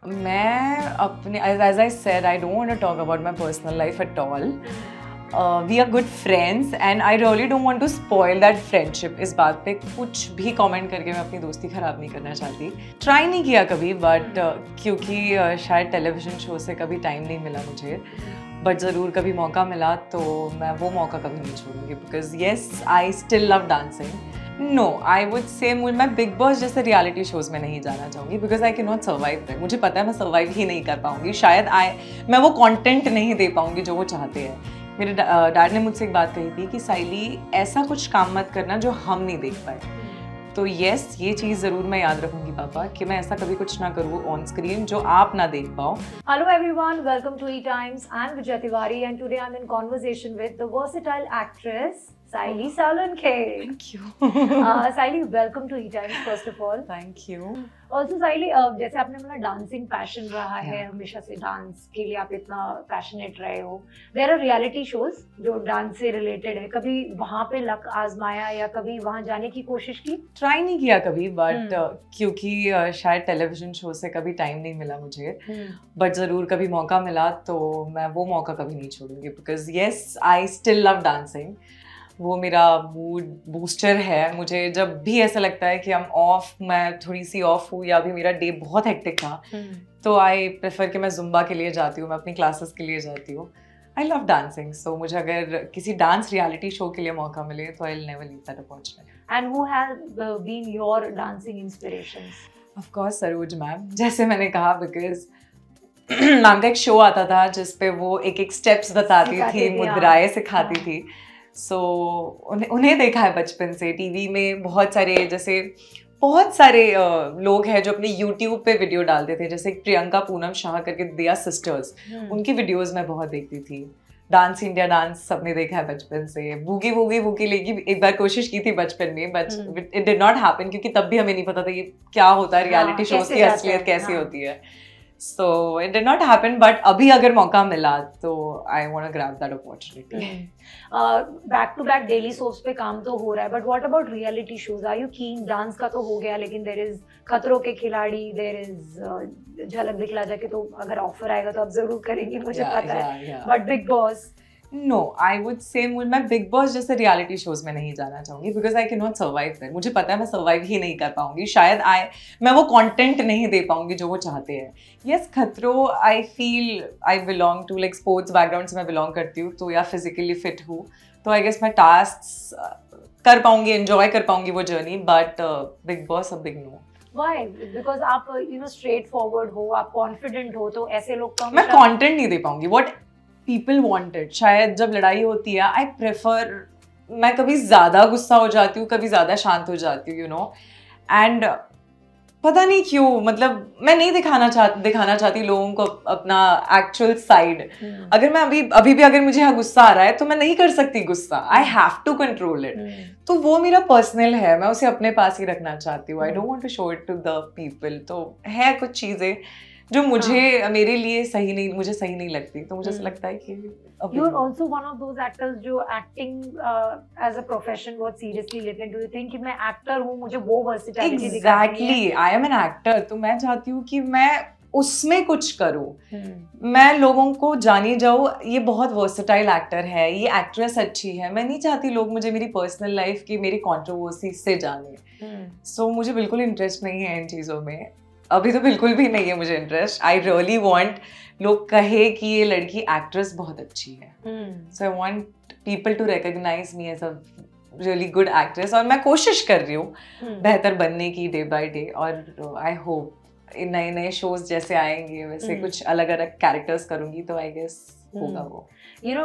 मैं अपने as I said, I don't want to talk about my personal life at all. We are good friends and I really don't want to spoil that friendship. इस बात पे कुछ भी comment करके मैं अपनी दोस्ती ख़राब नहीं करना चाहती. ट्राई नहीं किया कभी बट क्योंकि शायद टेलीविज़न शो से कभी टाइम नहीं मिला मुझे, बट ज़रूर कभी मौका मिला तो मैं वो मौका कभी नहीं छोड़ूंगी. Because yes I still love dancing. No I would say मैं बिग बॉस जैसे रियलिटी शोज़ में नहीं जाना चाहूँगी because I can not survive there. मुझे पता है मैं सर्वाइव ही नहीं कर पाऊँगी. शायद मैं वो कंटेंट नहीं दे पाऊँगी जो वो चाहते हैं. मेरे डैड ने मुझसे एक बात कही थी कि साइली ऐसा कुछ काम मत करना जो हम नहीं देख पाए. तो येस ये चीज़ ज़रूर मैं याद रखूँगी पापा कि मैं ऐसा कभी कुछ ना करूँ ऑन स्क्रीन जो आप ना देख पाओ. Hello everyone, welcome to E-Times. I'm Vijay Tiwari and today I'm in conversation with the versatile actress Saili Salunke. Thank you. Saili, welcome to E-Times first of all. Thank you. Also Saili, जैसे आपने बोला dancing passion रहा है, हमेशा से dance के लिए आप इतना पैशनेट रहे हो. There are reality shows जो डांस से रिलेटेड है. कभी वहाँ पे लक आजमाया या कभी वहाँ जाने की कोशिश की? ट्राई नहीं किया कभी बट क्योंकि शायद टेलीविज़न शो से कभी टाइम नहीं मिला मुझे, बट ज़रूर कभी मौका मिला तो मैं वो मौका कभी नहीं छोड़ूंगी. Because yes I still love dancing. वो मेरा मूड बूस्टर है. मुझे जब भी ऐसा लगता है कि मैं थोड़ी सी ऑफ हूँ या अभी मेरा डे बहुत हेक्टिक था तो आई प्रेफर कि मैं जुम्बा के लिए जाती हूँ, मैं अपनी क्लासेस के लिए जाती हूँ. I love dancing. सो मुझे अगर किसी डांस रियलिटी शो के लिए मौका मिले तो I will never leave that opportunity. And who have been your dancing inspirations? Of course Saroj ma'am. जैसे मैंने कहा बिकॉज मैम का एक शो आता था जिसपे वो एक स्टेप्स बताती थी, मुद्राएं सिखाती थी. सो उन्हें देखा है बचपन से. टीवी में बहुत सारे लोग हैं जो अपने यूट्यूब पे वीडियो डालते थे. जैसे प्रियंका पूनम शाह करके दिया सिस्टर्स, उनकी वीडियोस मैं बहुत देखती थी. डांस इंडिया डांस सबने देखा है बचपन से. बूगी वूगी वूगी लेगी एक बार कोशिश की थी बचपन में but it did not happen क्योंकि तब भी हमें नहीं पता था ये क्या होता है, रियलिटी शोज की असलियत कैसी होती है. So it did not happen, but अभी अगर मौका मिला तो I want to grab that opportunity. Back to back daily soaps पे काम तो हो रहा है, but what about reality shows? Are you keen? Dance का तो हो गया, लेकिन there is खतरों के खिलाड़ी, there is झलक दिखला जाके तो अगर ऑफर आएगा तो आप जरूर करेंगी, मुझे पता है. But Big Boss? No I would say मैं बिग बॉस जैसे रियलिटी शोज में नहीं जाना चाहूँगी because I can not survive there. मुझे पता है मैं सर्वाइव ही नहीं कर पाऊँगी. शायद मैं वो कंटेंट नहीं दे पाऊँगी जो वो चाहते हैं. यस खतरों I feel I belong to like sports background से मैं बिलोंग करती हूँ तो या फिजिकली फिट हूँ तो आई गेस मैं टास्क कर पाऊँगी, एंजॉय कर पाऊँगी वो journey. But Bigg Boss a big no. Why? Because आप straight forward हो, आप confident हो तो ऐसे लोग तो मैं कंटेंट नहीं दे पाऊँगी. What people wanted. शायद जब लड़ाई होती है आई प्रेफर, मैं कभी ज़्यादा गुस्सा हो जाती हूँ, कभी ज़्यादा शांत हो जाती हूँ, एंड पता नहीं क्यों, मतलब मैं नहीं दिखाना चाहती लोगों को अपना एक्चुअल साइड. अगर मैं अभी भी अगर मुझे यहाँ गुस्सा आ रहा है तो मैं नहीं कर सकती गुस्सा. I have to control it. तो वो मेरा पर्सनल है, मैं उसे अपने पास ही रखना चाहती हूँ. I don't want to show it to the people. तो है कुछ चीज़ें जो मेरे लिए सही नहीं लगती. तो मुझे ऐसा लगता है कि You are also one of those actors जो acting as a profession बहुत seriously लेते हैं. Do you think कि मैं actor हूँ, मुझे वो versatility दिखानी है? Exactly, I am an actor. तो मैं चाहती हूँ कि मैं उसमें कुछ करूँ, मैं लोगों को जानी जाऊँ ये बहुत versatile actor है, ये actress अच्छी है. मैं नहीं चाहती लोग मुझे मेरी personal life की मेरी controversy से जाने. So मुझे बिल्कुल इंटरेस्ट नहीं है इन चीज़ों में. अभी तो बिल्कुल भी नहीं है मुझे इंटरेस्ट. आई रियली वांट लोग कहे कि ये लड़की एक्ट्रेस बहुत अच्छी है. So I want people to recognise me as a really good actress. और मैं कोशिश कर रही हूँ बेहतर बनने की डे बाय डे. और आई होप नए शोज जैसे आएंगे वैसे कुछ अलग अलग कैरेक्टर्स करूँगी तो आई गेस होगा वो.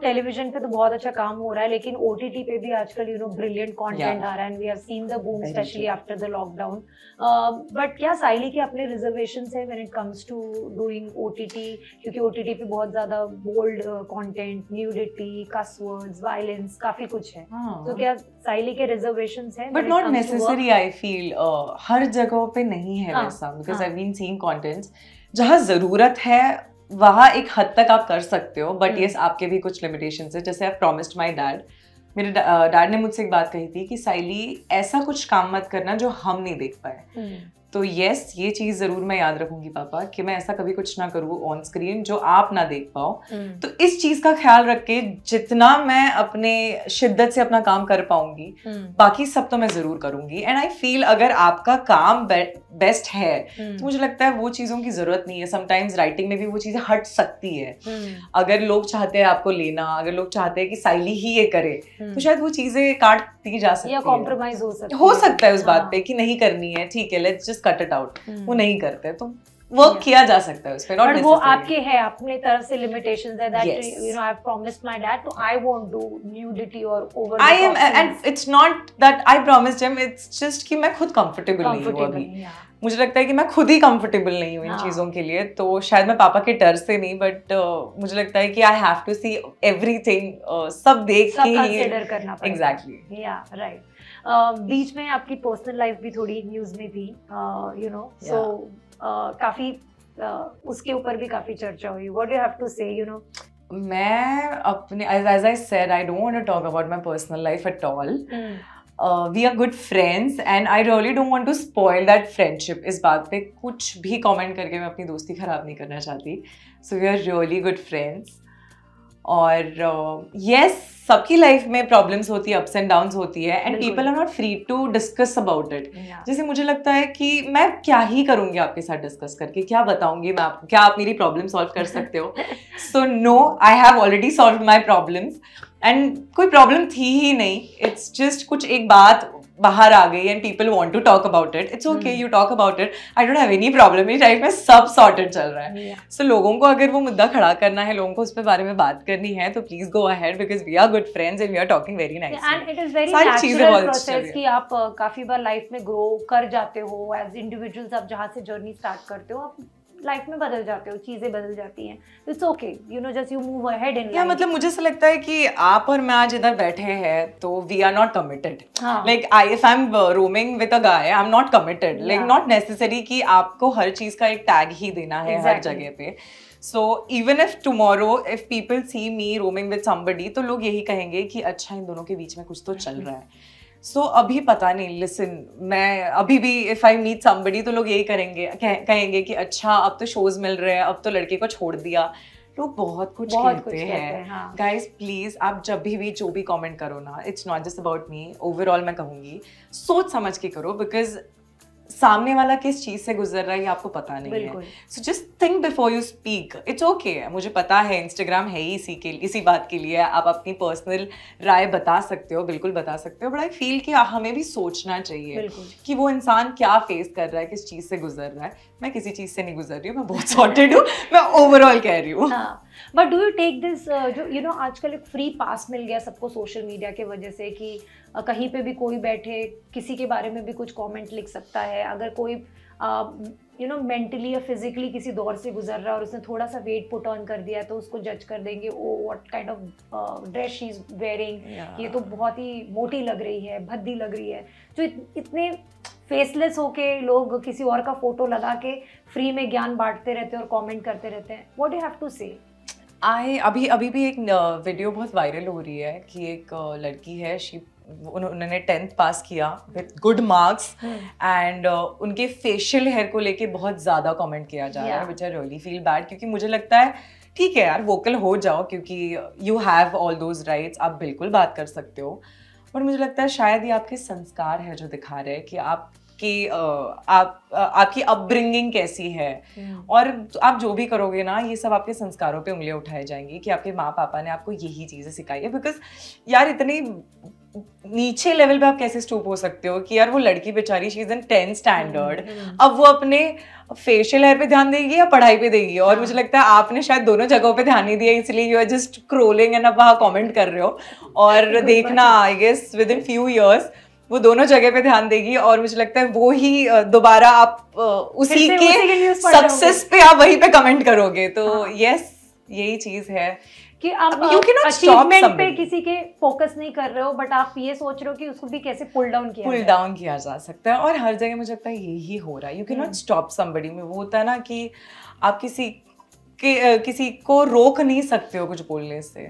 टेलीविजन पे तो बहुत अच्छा काम हो रहा है, लेकिन OTT पे भी आजकल ब्रिलियंट कंटेंट आ रहा है, and we have seen the boom specially after the lockdown. But क्या साइली के अपने रिजर्वेशंस है when it comes to doing OTT? क्योंकि OTT पे बहुत ज्यादा bold content, nudity, cuss words, violence, काफी कुछ है. तो क्या साइली के रिजर्वेशंस है? But not necessary. I feel हर जगह पे नहीं है वैसा. Because I been seeing contents जहाँ जरूरत है वहाँ एक हद तक आप कर सकते हो. बट येस आपके भी कुछ लिमिटेशंस है. जैसे आई प्रॉमिस्ड माय डैड, मेरे डैड ने मुझसे एक बात कही थी कि साइली ऐसा कुछ काम मत करना जो हम नहीं देख पाए. तो यस, ये चीज जरूर मैं याद रखूंगी पापा कि मैं ऐसा कभी कुछ ना करूँ ऑन स्क्रीन जो आप ना देख पाओ। तो इस चीज का ख्याल रख के जितना मैं अपने शिद्दत से अपना काम कर पाऊंगी, बाकी सब तो मैं जरूर करूंगी। एंड आई फील अगर आपका काम बेस्ट है तो मुझे लगता है वो चीजों की जरूरत नहीं है। समटाइम्स राइटिंग में भी वो चीजें हट सकती है। अगर लोग चाहते हैं आपको लेना, अगर लोग चाहते हैं कि साइली ही ये करे, तो शायद वो चीजें काट दी जा सकती है, कॉम्प्रोमाइज हो सकता है उस बात पे कि नहीं करनी है, ठीक है, let's just cut it out. वो नहीं करते तो वर्क किया जा सकता है उस पे, बट वो आपके है अपने तरफ से लिमिटेशंस है that you know I have promised my dad तो आई वोंट डू न्यूडिटी और over I am and it's not that I promised him, it's just कि मैं खुद कंफर्टेबल नहीं हूं अभी। मुझे लगता है कि मैं खुद ही कंफर्टेबल नहीं हूँ इन चीजों के लिए, तो शायद मैं पापा के डर से नहीं, बट मुझे लगता है कि I have to see everything, सब देख के ही कंसीडर करना पड़ेगा। एग्जैक्टली, या राइट। बीच में आपकी पर्सनल लाइफ भी थोड़ी न्यूज में थी, यू नो, सो काफी उसके ऊपर भी काफी चर्चा हुई। What do you have to say, you know? मैं अपने as I said, I don't want to talk about my personal life at all. We are good friends and I really don't want to spoil that friendship. इस बात पे कुछ भी comment करके मैं अपनी दोस्ती खराब नहीं करना चाहती. So we are really good friends. और yes, सबकी लाइफ में प्रॉब्लम्स होती है, अप्स एंड डाउन्स होती है, and people are not free to discuss about it. जैसे मुझे लगता है कि मैं क्या ही करूंगी आपके साथ डिस्कस करके, क्या बताऊंगी मैं आपको, क्या आप मेरी प्रॉब्लम सॉल्व कर सकते हो? So no, I have already solve my problems and कोई प्रॉब्लम थी ही नहीं। इट्स जस्ट कुछ एक बात बाहर आ गई and people want to talk about it. It's okay, you talk about it, I don't have any problem. मेरी लाइफ में सब सॉर्टेड चल रहा है। सो लोगों को अगर वो मुद्दा खड़ा करना है, लोगों को उस पे बारे में बात करनी है, तो please go ahead because we are good friends and we are talking very nicely. And it is very natural process कि आप काफी बार लाइफ में ग्रो कर जाते हो एज इंडिविजुअल्स। आप जहाँ से जर्नी स्टार्ट करते हो, आप लाइफ में बदल जाते हो, चीजें बदल जाती हैं। It's okay, you know, just you move ahead in life. मतलब मुझे ऐसा लगता है कि आप और मैं आज इधर बैठे हैं तो we are not committed. Like if I am roaming with a guy, I am not committed. Like not necessary कि आपको हर चीज का एक टैग ही देना है हर जगह पे। So even if tomorrow if people see me roaming with somebody, तो लोग यही कहेंगे कि अच्छा इन दोनों के बीच में कुछ तो चल रहा है। सो अभी पता नहीं, लिसन, मैं अभी भी इफ आई मीट समबडी तो लोग यही कहेंगे कि अच्छा अब तो शोज मिल रहे हैं, अब तो लड़के को छोड़ दिया। लोग बहुत कुछ कहते हैं। गाइज प्लीज, आप जब भी जो भी कमेंट करो ना, it's not just about me, overall मैं कहूँगी सोच समझ के करो, बिकॉज सामने वाला किस चीज से गुजर रहा है ये आपको पता नहीं है। So just think before you speak. It's okay, मुझे पता है इंस्टाग्राम है ही इसी बात के लिए। आप अपनी पर्सनल राय बता सकते हो, बिल्कुल बता सकते हो, बट आई फील कि हमें भी सोचना चाहिए कि वो इंसान क्या फेस कर रहा है, किस चीज से गुजर रहा है। मैं किसी चीज से नहीं गुजर रही हूँ, मैं बहुत सॉर्टेड हूँ, मैं ओवरऑल कह रही हूँ। But do you take this, जो यू नो आजकल एक फ्री पास मिल गया सबको सोशल मीडिया के वजह से, कि कहीं पे भी कोई बैठे किसी के बारे में भी कुछ कमेंट लिख सकता है। अगर कोई यू नो मेंटली या फिजिकली किसी दौर से गुजर रहा है और उसने थोड़ा सा वेट पुट ऑन कर दिया है तो उसको जज कर देंगे, oh what kind of dress she is wearing, ये तो बहुत ही मोटी लग रही है, भद्दी लग रही है। जो इतने फेसलेस होके लोग किसी और का फोटो लगा के फ्री में ज्ञान बांटते रहते हैं और कमेंट करते रहते हैं। What do you have to say? अभी भी एक वीडियो बहुत वायरल हो रही है कि एक लड़की है, उन्होंने 10th पास किया विद गुड मार्क्स एंड उनके फेशियल हेयर को लेके बहुत ज़्यादा कमेंट किया जा रहा है, which I really feel bad. क्योंकि मुझे लगता है ठीक है यार, वोकल हो जाओ, क्योंकि you have all those rights, आप बिल्कुल बात कर सकते हो। बट मुझे लगता है शायद ये आपके संस्कार है जो दिखा रहे हैं कि आपकी अपब्रिंगिंग कैसी है, और आप जो भी करोगे ना, ये सब आपके संस्कारों पे उंगलियां उठाई जाएंगी कि आपके माँ पापा ने आपको यही चीजें सिखाई है। बिकॉज यार इतनी नीचे लेवल पे आप कैसे स्टूप हो सकते हो कि यार वो लड़की बेचारी she is in 10th standard, अब वो अपने फेशियल हेयर पे ध्यान देगी या पढ़ाई पे देगी? और मुझे लगता है आपने शायद दोनों जगहों पे ध्यान नहीं दिया, इसलिए you are just scrolling and आप वहाँ कमेंट कर रहे हो। और देखना, I guess within few years वो दोनों जगह पे ध्यान देगी और मुझे लगता है वो ही दोबारा आप उसी के सक्सेस पे आप वहीं पे कमेंट करोगे। तो यस, यही चीज है कि आप अचीवमेंट पे किसी के फोकस नहीं कर रहे हो, बट आप ये सोच रहे हो कि उसको भी कैसे पुल डाउन किया जा सकता है। और हर जगह मुझे लगता है यही हो रहा है। You can not stop somebody में वो होता है ना कि आप किसी को रोक नहीं सकते हो कुछ बोलने से।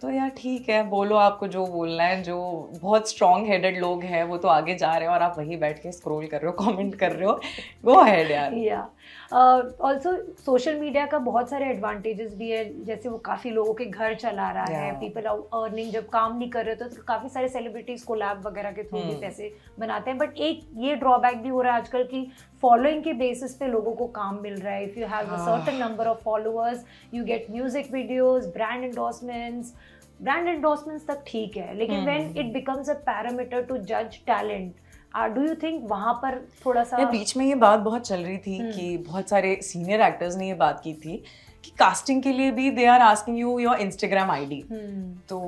तो यार ठीक है, बोलो आपको जो बोलना है। जो बहुत स्ट्रॉन्ग हेडेड लोग हैं वो तो आगे जा रहे हैं और आप वहीं बैठ के स्क्रॉल कर रहे हो, कमेंट कर रहे हो, गो अहेड यार। या ऑल्सो सोशल मीडिया का बहुत सारे एडवांटेजेस भी है, जैसे वो काफ़ी लोगों के घर चला रहा है, पीपल आर अर्निंग, जब काम नहीं कर रहे तो काफ़ी सारे सेलिब्रिटीज कोलैब वगैरह के थ्रू भी पैसे बनाते हैं। बट एक ये ड्रॉबैक भी हो रहा है आजकल की फॉलोइंग के बेसिस पे लोगों को काम मिल रहा है। If you have a certain number of followers you get music videos, brand endorsements तक ठीक है, लेकिन when it becomes a parameter to जज टैलेंट, डू यू थिंक वहाँ पर थोड़ा सा बीच में ये बात बहुत चल रही थी कि बहुत सारे सीनियर एक्टर्स ने ये बात की थी कि कास्टिंग के लिए भी they are asking you your Instagram ID. तो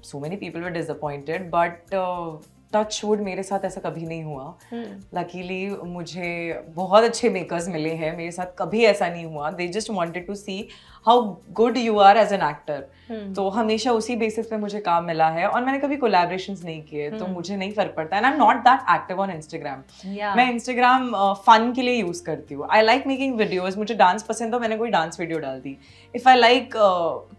so many people were disappointed, but touch wood मेरे साथ ऐसा कभी नहीं हुआ। लकीली मुझे बहुत अच्छे मेकर्स मिले हैं, मेरे साथ कभी ऐसा नहीं हुआ। They just wanted to see how good you are as an actor. तो हमेशा उसी बेसिस पे मुझे काम मिला है और मैंने कभी कोलैबोरेशंस नहीं किए, तो मुझे नहीं फर्क पड़ता। And I am not that active on Instagram. मैं इंस्टाग्राम फन के लिए यूज करती हूँ। आई लाइक मेकिंग वीडियोज, मुझे डांस पसंद हो, मैंने कोई डांस वीडियो डाल दी। इफ आई लाइक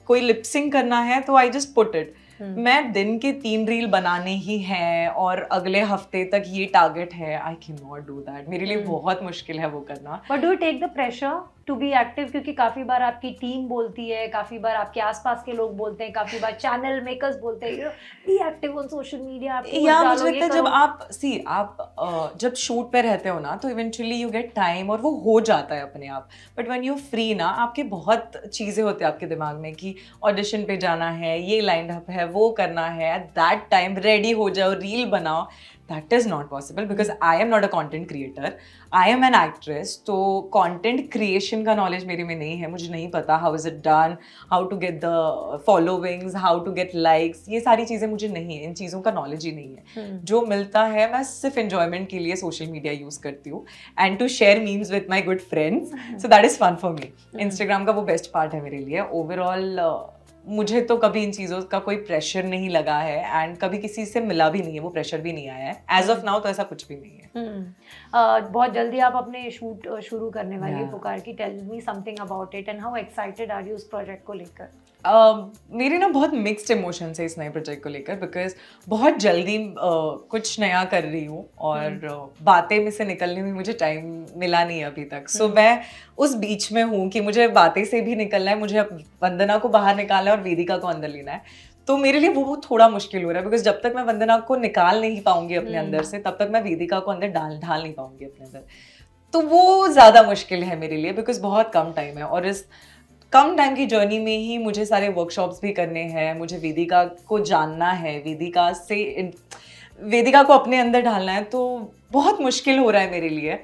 कोई लिपसिंग करना है तो आई जस्ट पुट इट। मैं दिन के 3 रील बनाने ही हैं और अगले हफ्ते तक ये टारगेट है, I can not do that. मेरे लिए बहुत मुश्किल है वो करना। But do you take the pressure to be active? क्योंकि काफी बार आपकी टीम बोलती है, काफी बार आपके आसपास के लोग बोलते हैं, काफी बार चैनल मेकर्स बोलते हैं be active on social media. या मुझे लगता है जब आप जब शूट पे रहते हो ना तो इवेंचुअली यू गेट टाइम और वो हो जाता है अपने आप। बट व्हेन यू फ्री ना, आपके बहुत चीजें होती है आपके दिमाग में कि ऑडिशन पे जाना है, ये लाइन अप है, वो करना है, एट दैट टाइम रेडी हो जाओ, रील बनाओ। That is not possible because I am not a content creator. I am an actress. तो content creation का knowledge मेरे में नहीं है। मुझे नहीं पता how is it done, how to get the followings, how to get likes. ये सारी चीज़ें मुझे नहीं है, इन चीज़ों का knowledge ही नहीं है। जो मिलता है मैं सिर्फ enjoyment के लिए social media use करती हूँ and to share memes with my good friends. So that is fun for me. Instagram का वो best part है मेरे लिए। Overall मुझे तो कभी इन चीज़ों का कोई प्रेशर नहीं लगा है एंड कभी किसी से मिला भी नहीं है, वो प्रेशर भी नहीं आया है। एज ऑफ नाउ तो ऐसा कुछ भी नहीं है। बहुत जल्दी आप अपने शूट शुरू करने वाली है पुकार की। Tell me something about it and how excited are you उस प्रोजेक्ट को लेकर? मेरे ना बहुत मिक्स्ड इमोशंस है इस नए प्रोजेक्ट को लेकर, बिकॉज बहुत जल्दी कुछ नया कर रही हूँ और बातें में से निकलने में मुझे टाइम मिला नहीं अभी तक। सो मैं उस बीच में हूँ कि मुझे बातें से भी निकलना है, मुझे अब वंदना को बाहर निकालना है और वेदिका को अंदर लेना है। तो मेरे लिए वो थोड़ा मुश्किल हो रहा है बिकॉज जब तक मैं वंदना को निकाल नहीं पाऊंगी अपने अंदर से, तब तक मैं वेदिका को अंदर ढाल नहीं पाऊंगी अपने अंदर। तो वो ज़्यादा मुश्किल है मेरे लिए बिकॉज बहुत कम टाइम है और इस कम टाइम की जर्नी में ही मुझे सारे वर्कशॉप्स भी करने हैं, मुझे वेदिका को जानना है, वेदिका को अपने अंदर ढालना है। तो बहुत मुश्किल हो रहा है मेरे लिए।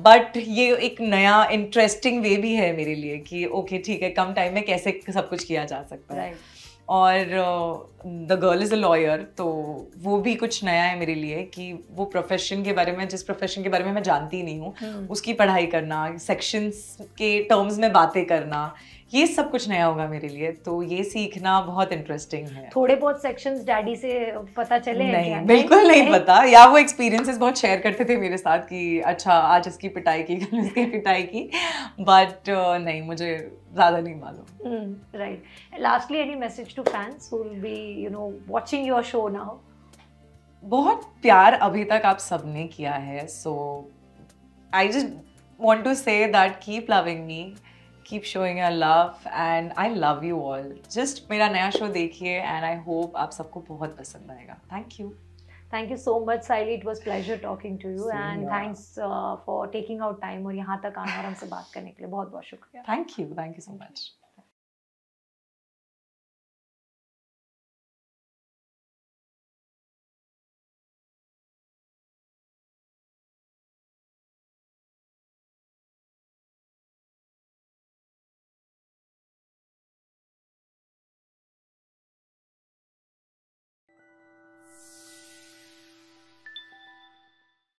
बट ये एक नया इंटरेस्टिंग वे भी है मेरे लिए कि ओके ठीक है, कम टाइम में कैसे सब कुछ किया जा सकता है। और the girl is a lawyer, तो वो भी कुछ नया है मेरे लिए कि वो प्रोफेशन के बारे में, जिस प्रोफेशन के बारे में मैं जानती नहीं हूँ उसकी पढ़ाई करना, सेक्शंस के टर्म्स में बातें करना, ये सब कुछ नया होगा मेरे लिए। तो ये सीखना बहुत इंटरेस्टिंग है। थोड़े बहुत सेक्शंस डैडी से पता चले? नहीं, बिल्कुल नहीं पता। या वो एक्सपीरियंसेस बहुत शेयर करते थे मेरे साथ कि अच्छा आज इसकी पिटाई की, कल इसकी पिटाई की, बट नहीं, मुझे ज़्यादा नहीं मालूम। Right. Lastly any message to fans who will be you know watching your show now? बहुत प्यार अभी तक आप सबने किया है, so I just want to say that keep loving me, keep showing your love and I love you all. Just मेरा नया शो देखिए and I hope आप सबको बहुत पसंद आएगा. Thank you. Thank you so much, Saili. It was pleasure talking to you and thanks for taking out time और यहाँ तक आना और हमसे बात करने के लिए बहुत बहुत शुक्रिया. Thank you so much.